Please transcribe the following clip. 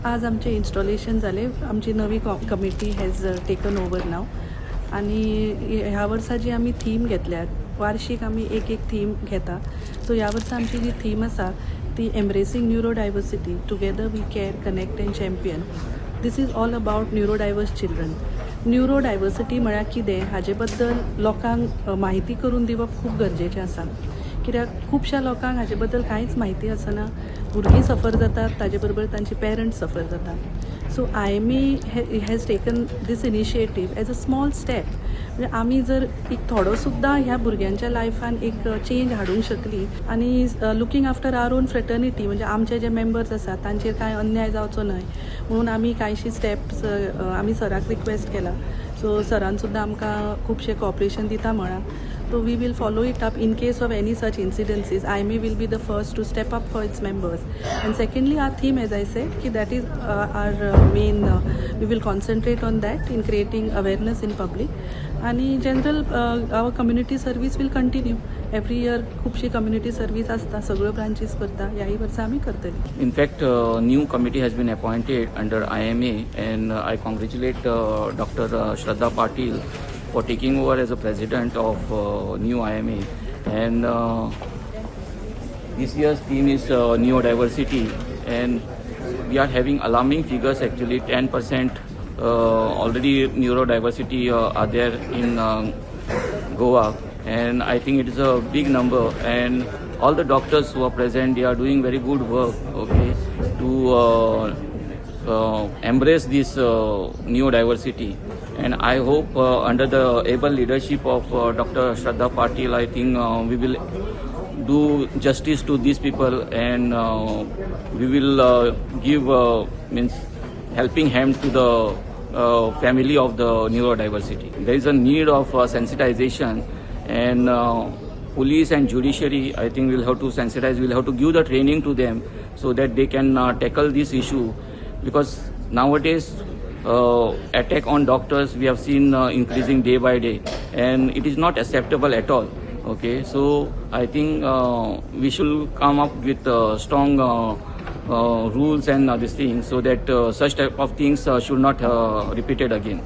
आज आमचे इन्स्टॉलेशन झाले. आमची नवी कमिटी हॅज टेकन ओवर नाव. आणि ह्या वर्सा जी आम्ही थीम घेतल्या, वार्षिक आम्ही एक थीम घेता. सो ह्या वर्सा आमची जी थीम आसा ती embracing neurodiversity together we care connect and champion. This is all about neurodiverse children. Neurodiversity म्हळ्यार कितें हाजे बद्दल लोकांक म्हायती करून दिवप खूब गरजेचें आसा. कित्याक खुबश्या लोकांक हाजे बद्दल कांयच म्हायती आसना. भुरगीं सफर जातात, ताजे बरोबर तांचे पेरंट्स सफर जातात. So IMA has taken this initiative as a small step. म्हणजे आमी जर एक थोडो सुद्दां ह्या भुरग्यांच्या लायफान एक चेंज हाडूंक शकली आनी looking after our own fraternity, म्हणजे आमचे जे मेंबर्स आसात तांचेर कांय अन्याय जावचो न्हय म्हणून आमी कांयशी स्टेप्स आमी सराक रिक्वेस्ट केला. सो सरान सुद्दां आमकां खुबशें कॉपरेशन दिता म्हणा. So we will follow it up in case of any such incidences. IMA will be the first to step up for its members. And secondly, our theme, as I said, that is our main, we will concentrate on that in creating awareness in public. And in general, our community service will continue. Every year, खूपशी community service असता, सगळं branches करता, याही वर्षा आम्ही करतली. In fact, new committee has been appointed under IMA, and I congratulate Dr. Sharada Patil for taking over as a president of new IMA. And this year's theme is neurodiversity, and we are having alarming figures actually. 10% already neurodiversity are there in Goa, and I think it is a big number, and all the doctors who are present, they are doing very good work, okay, to embrace this neurodiversity. And I hope under the able leadership of Dr. Sharada Patil, I think we will do justice to these people, and we will give helping hand to the family of the neurodiversity. There is a need of sensitization, and police and judiciary, I think, will have to sensitize, will have to give the training to them so that they can tackle this issue, because nowadays attack on doctors we have seen increasing day by day, and it is not acceptable at all. Okay, so I think we should come up with strong rules and these things so that such type of things should not repeated again.